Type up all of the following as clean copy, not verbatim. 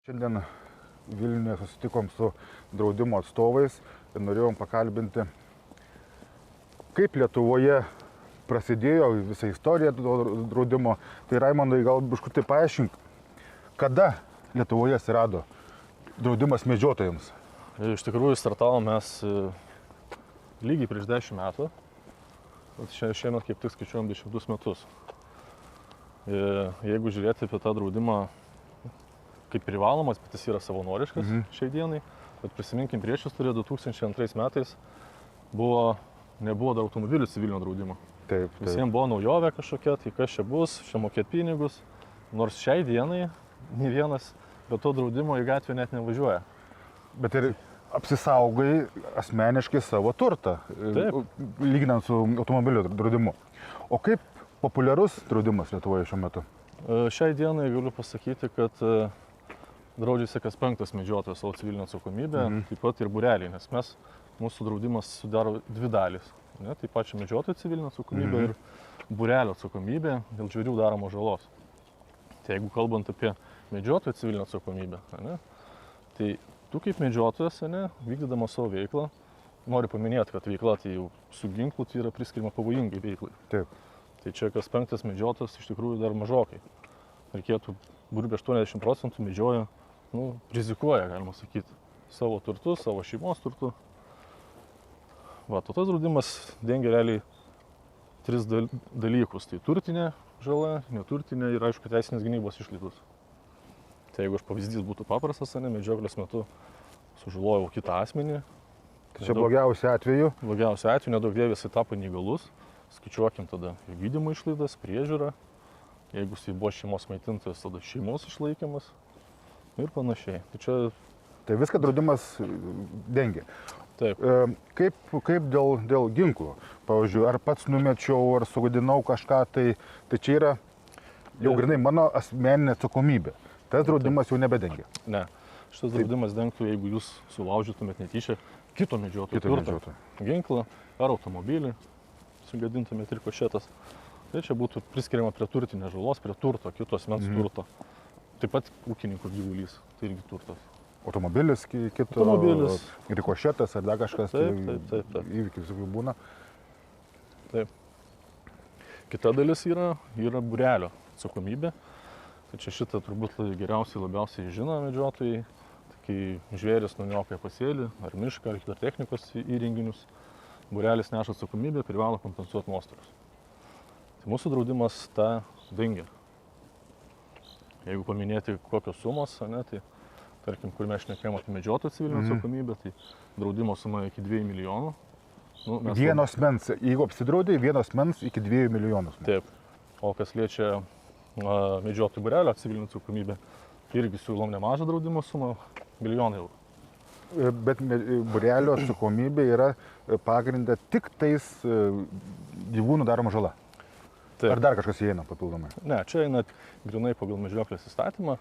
Šiandien Vilniuje susitikom su draudimo atstovais ir norėjom pakalbinti, kaip Lietuvoje prasidėjo visa istorija draudimo. Tai Raimondai, gal biškutį paaiškink, kada Lietuvoje atsirado draudimas medžiotojams? Iš tikrųjų, startavom mes lygiai prieš 10 metų. Šiemet kaip tik skaičiuojam 10 metus. Jeigu žiūrėti apie tą draudimą kaip privalomas, bet jis yra savanoriškas šiai dienai. Bet prisiminkim priešistorę, 2002 metais nebuvo dar automobilių civilinio draudimo. Taip. Visiems buvo naujovė kažkokia, tai kas čia bus, čia mokėt pinigus. Nors šiai dienai nei vienas be to draudimo į gatvę net nevažiuoja. Bet ir apsisaugai asmeniškai savo turtą, lyginant su automobilių draudimu. O kaip populiarus draudimas Lietuvoje šiuo metu? Šiai dienai galiu pasakyti, kad draudžiasi kas 5 medžiotojas savo civilinę atsakomybę, taip pat ir būreliai, nes mūsų draudimas sudaro 2 dalis. Tai pačia medžiotojo civilinė atsakomybė ir būrelio atsakomybė dėl žvėrių daromos žalos. Tai jeigu kalbant apie medžiotojo civilinę atsakomybę, tai tu kaip medžiotojas, vykdydamas savo veiklą, noriu paminėti, kad veikla tai jau su ginklu tai yra priskiriama pavojingai veiklai. Taip. Tai čia kas 5 medžiotojas iš tikrųjų dar mažokai. Reikėtų, grubiai 80% medžioja, rizikuoja, galima sakyti, savo turtu, savo šeimos turtu. Tas draudimas dengia realiai 3 dalykus. Tai turtinė žala, neturtinė ir aišku teisinės gynybos išlaidos. Tai jeigu pavyzdys būtų paprastas, medžioklės metu sužalojau kitą asmenį. Tai čia blogiausia atveju? Blogiausia atveju, nedaug dievė jisai tapo neįgalus. Skaičiuokim tada gydymo išlaidas, priežiūrą. Jeigu jisai buvo šeimos maitintojas, tada šeimos išlaikymas ir panašiai. Tai viską draudimas dengia. Taip. Kaip dėl ginklų? Pavyzdžiui, ar pats numečiau, ar sugadinau kažką, tai čia yra jau grinai mano asmeninė atsakomybė. Tas draudimas jau nebedengia. Ne. Šitas draudimas dengtų, jeigu jūs sulaužytumėt netyčia kito medžiotojo turtą. Ginklą ar automobilį, sugadintumėt ir košėtas. Tai čia būtų priskiriama prie turtinės žalos, prie turto, kito asmens turto. Taip pat ūkininko gyvulys, tai irgi turtas. Automobilis, kito rikošėtas ar dar kažkas, taip. Įvykis būna. Taip. Kita dalis yra būrelio atsakomybė. Tai čia šitą turbūt geriausiai, labiausiai žino medžiotojai. Kai žvėris nuniokoja pasėlį, ar mišką, ar technikos įrenginius, būrelis neša atsakomybę, privalo kompensuoti nuostolius. Tai mūsų draudimas tą dengia. Jeigu paminėti kokios sumos, tai tarkim, kur mes šnekėjom apie medžiotojo civilinę atsakomybę, tai draudimo suma iki 2 milijonų. Vieno asmens, jeigu apsidraudai, vieno asmens iki 2 milijonų. Taip. O kas liečia medžiotojų būrelio civilinę atsakomybę, irgi siūlom nemažą draudimo sumą, 1 milijoną eurų. Bet būrelio atsakomybė yra pagrinda tik tais gyvūnų daroma žala. Taip. Ar dar kažkas įeina papildomai? Ne, čia eina grinai pagal medžioklės įstatymą,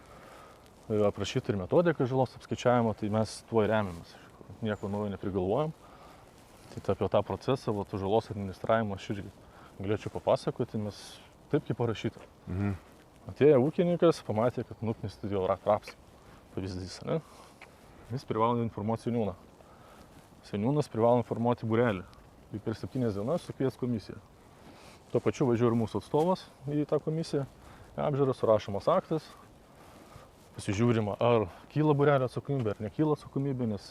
aprašyti ir metodiką žalos apskaičiavimo, tai mes tuo remiamės. Nieko naujo neprigalvojam. Tai apie tą procesą, žalos administravimą aš irgi galėčiau papasakoti, nes taip kaip parašyta. Atėjo ūkininkas, pamatė, kad nuknisti jo rapsai. Pavyzdys, Jis privalo informuoti seniūną. Seniūnas privalo informuoti būrelį. Ir per 7 dienas sukvies komisiją. Tuo pačiu važiuoja ir mūsų atstovas į tą komisiją. Apžiūra, surašomas aktas. Pasižiūrima, ar kyla būrelio atsakomybė, ar nekyla atsakomybė, nes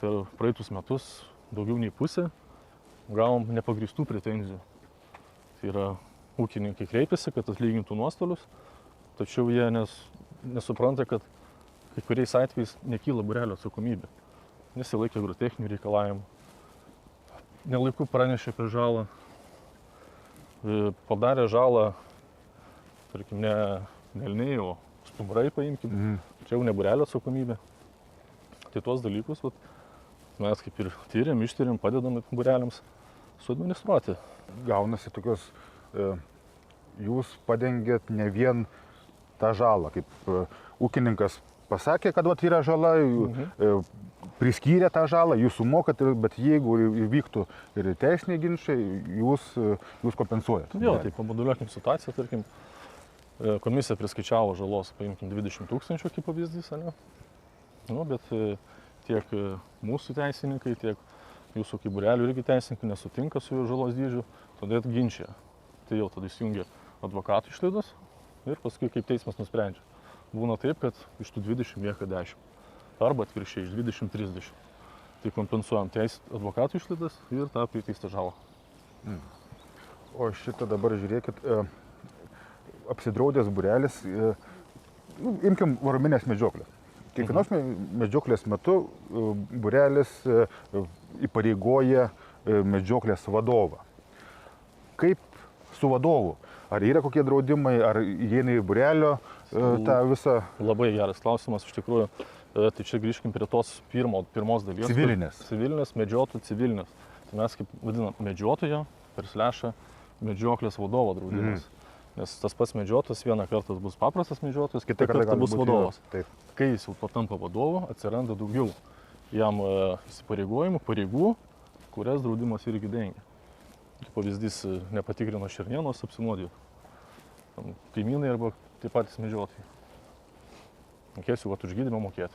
per praeitus metus daugiau nei pusė gavom nepagrįstų pretenzijų. Tai yra, ūkininkai kreipiasi, kad atlygintų nuostolius, tačiau jie nesupranta, kad kai kuriais atvejais nekyla būrelio atsakomybė. Nesilaikė agrotechninių reikalavimų, nelaiku pranešė apie žalą, padarė žalą, tarkim, ne elniai, o stumbrai paimkim, čia jau ne būrelio atsakomybė. Tai tuos dalykus mes kaip ir tyrėm, ištyrėm, padedam būreliams suadministruoti. Gaunasi tokios, jūs padengėt ne vien tą žalą, kaip ūkininkas pasakė, kad yra žala, priskyrė tą žalą, jūs sumokat, bet jeigu įvyktų ir teisiniai ginčiai, jūs kompensuojat. Jo, tai pamoduliuokim situaciją, tarkim, Komisija priskaičiavo žalos, paimkim, 20 000 kaip pavyzdys, ne? Nu, bet tiek mūsų teisininkai, tiek jūsų kaip būrelių irgi teisininkai nesutinka su jų žalos dydžiu, todėl ginčia. Tai jau tada įsijungia advokatų išlaidos ir paskui kaip teismas nusprendžia. Būna taip, kad iš tų 20 lieka 10. Arba atvirkščiai iš 20-30. Tai kompensuojam advokatų išlaidas ir tą priteistą žalą. O šitą dabar žiūrėkit, apsidraudęs būrelis, imkim varominės medžioklės. Kiekvienos medžioklės metu būrelis įpareigoja medžioklės vadovą. Kaip su vadovu? Ar yra kokie draudimai, ar įeina į būrelio tą visą... Labai geras klausimas, iš tikrųjų. Tai čia grįžkim prie tos pirmos dalies. Civilinės. Civilinės, medžiotojų civilinės. Tai mes kaip vadinam medžiotojo per slešą medžioklės vadovo draudimas. Nes tas pats medžiotojas vieną kartą bus paprastas medžiotojas, kitą kartą bus vadovas. Taip. Kai jis jau patampa vadovu, atsiranda daugiau jam įsipareigojimų, pareigų, kurias draudimas irgi dengia. Pavyzdys, nepatikrino šernienos, apsinuodijo. Kaimynai arba taip patys medžiotojai. Mokėsiu, kad už gydymą mokėti.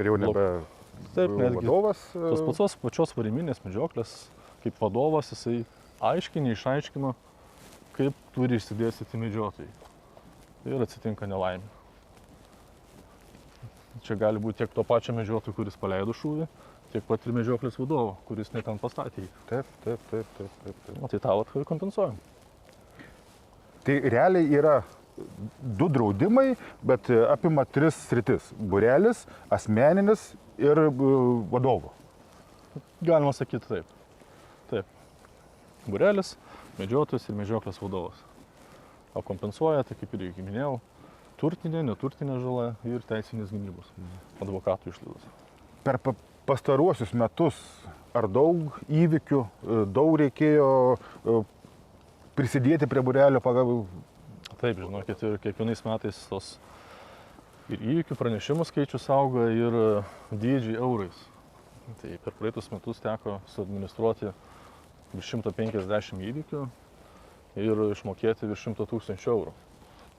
Ir jau nebe vadovas? Tos pačios variminės medžioklės, kaip vadovas, jisai aiškiai neišaiškino, kaip turi išsidėstyti medžiotojai. Ir atsitinka nelaimė. Čia gali būti tiek to pačio medžiotojų, kuris paleido šūvį, tiek pat ir medžioklės vadovo, kuris ne ten pastatė jį. Taip. O tai tą vat kompensuojam. Tai realiai yra 2 draudimai, bet apima 3 sritis. Būrelis, asmeninis ir vadovo. Galima sakyti taip. Taip. Būrelis, medžiotojas ir medžioklės vadovas. O kompensuoja, tai kaip ir jau minėjau, turtinė, neturtinė žala ir teisinės gynybos, advokatų išlaidos. Per pastaruosius metus ar daug įvykių, daug reikėjo prisidėti prie būrelio pagal... Taip, žinokit, ir kiekvienais metais tos ir įvykių pranešimų skaičius auga ir dydžiai eurais. Tai per praeitus metus teko suadministruoti virš 150 įvykių ir išmokėti virš 100 000 eurų.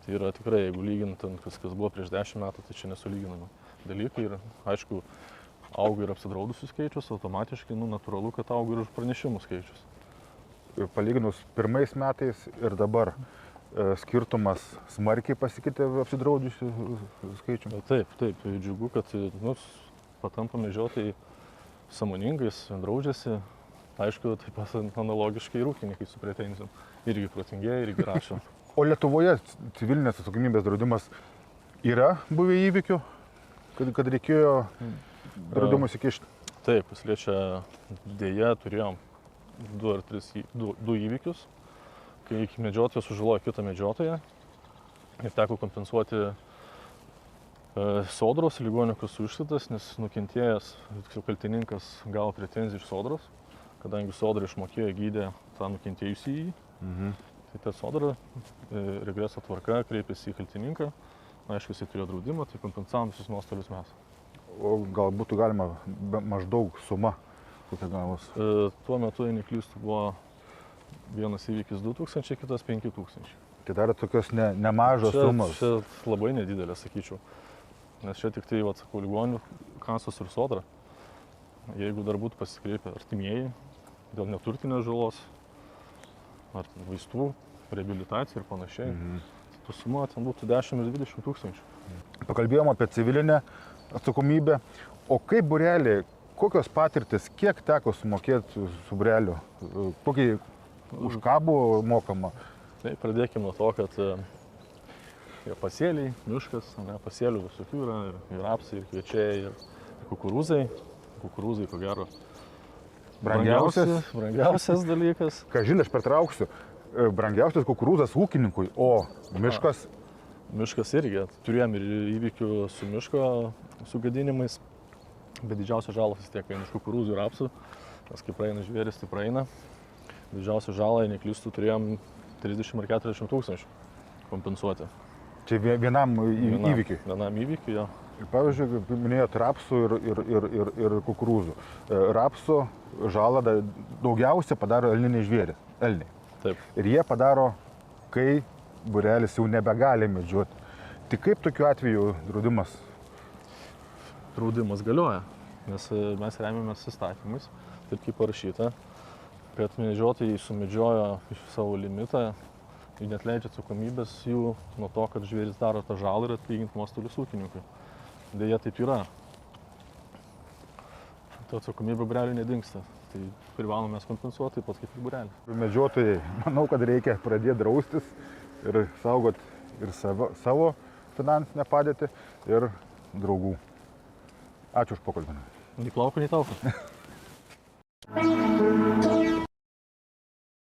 Tai yra tikrai, jeigu lygintant, kas buvo prieš 10 metų, tai čia nesulyginami dalykai. Ir aišku, auga ir apsidraudusių skaičius, automatiškai, natūralu, kad auga ir pranešimų skaičius. Palyginus pirmais metais ir dabar skirtumas smarkiai pasikeitė apsidraudusių skaičių? Taip, džiugu, kad patampa medžiotojai sąmoningais, draudžiasi. Aišku, taip pat analogiškai ir ūkininkai su pretenzijom. Irgi protingėja, irgi rašo. O Lietuvoje civilinės atsakomybės draudimas yra buvę įvykių, kad reikėjo draudimus įkišti? Taip, kas liečia dėja, turėjom 2 įvykius, kai medžiotojas sužalojo kitą medžiotoją ir teko kompensuoti sodros ligonių kasų išlaidas, nes nukentėjęs kaltininkas gavo pretenzijų iš sodros, kadangi sodra išmokėjo gydė tą nukentėjusį jį. Tai ta sodra regreso tvarka kreipėsi į kaltininką, aišku, jisai turėjo draudimą, tai kompensavom visus nuostolius mes. O gal būtų galima maždaug suma, kokia gavos? Tuo metu, jei neklystu, buvo vienas įvykis 2000, kitas 5000. Tai dar tokios nemažos sumos. Čia labai nedidelė, sakyčiau. Nes čia tik tai, sakau, ligonių kasos ir sodra. Jeigu dar būtų pasikreipę artimieji dėl neturtinės žalos, ar vaistų, reabilitacija ir panašiai, tai suma ten būtų 10 ir 20 000. Pakalbėjom apie civilinę atsakomybę. O kaip būrelį, kokios patirtis, kiek teko sumokėti su būreliu? Kokį už ką buvo mokama? Tai pradėkime nuo to, kad pasėliai, miškas, pasėlių visokių yra, ir rapsai, ir kviečiai, ir kukurūzai. Kukurūzai, ko gero, brangiausias dalykas. Ką žinai, aš pertrauksiu. Brangiausias kukurūzas ūkininkui, o miškas? Miškas irgi. Turėjom ir įvykių su miško sugadinimais, bet didžiausia žalas vis tiek iš kukurūzų ir rapsų, nes kai praeina žvėris, tai praeina. Didžiausia žala, jei neklystu, turėjom 30 ar 40 000 kompensuoti. Čia vienam įvykiui? Vienam įvykiui, jo. Pavyzdžiui, minėjot rapsų ir kukurūzų. Rapsų žalą daugiausia padaro elniniai žvėrys. Elniai. Taip. Ir jie padaro, kai būrelis jau nebegali medžioti. Tai kaip tokiu atveju draudimas? Draudimas galioja, nes mes remiamės įstatymais, taip kaip parašyta, kad medžiotojai sumedžiojo iš savo limitą ir neatleidžia atsakomybės jų nuo to, kad žvėris daro tą žalą ir atlyginti nuostolius ūkininkui. Deja, taip yra. Ta atsakomybė būreliui nedingsta, tai privalome mes kompensuoti taip pat kaip ir būrelį. Medžiotojai, manau, kad reikia pradėti draustis ir saugoti ir savo finansinę padėtį ir draugų. Ačiū už pokalbį. Nei plauko, nei tauko.